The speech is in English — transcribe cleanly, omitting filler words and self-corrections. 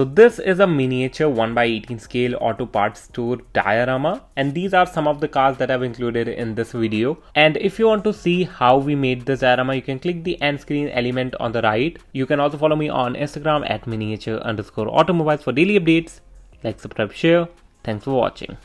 So this is a miniature 1/18 scale auto parts store diorama, and these are some of the cars that I've included in this video. And if you want to see how we made this diorama, you can click the end screen element on the right. You can also follow me on Instagram at miniature_automobiles for daily updates. Like, subscribe, share. Thanks for watching.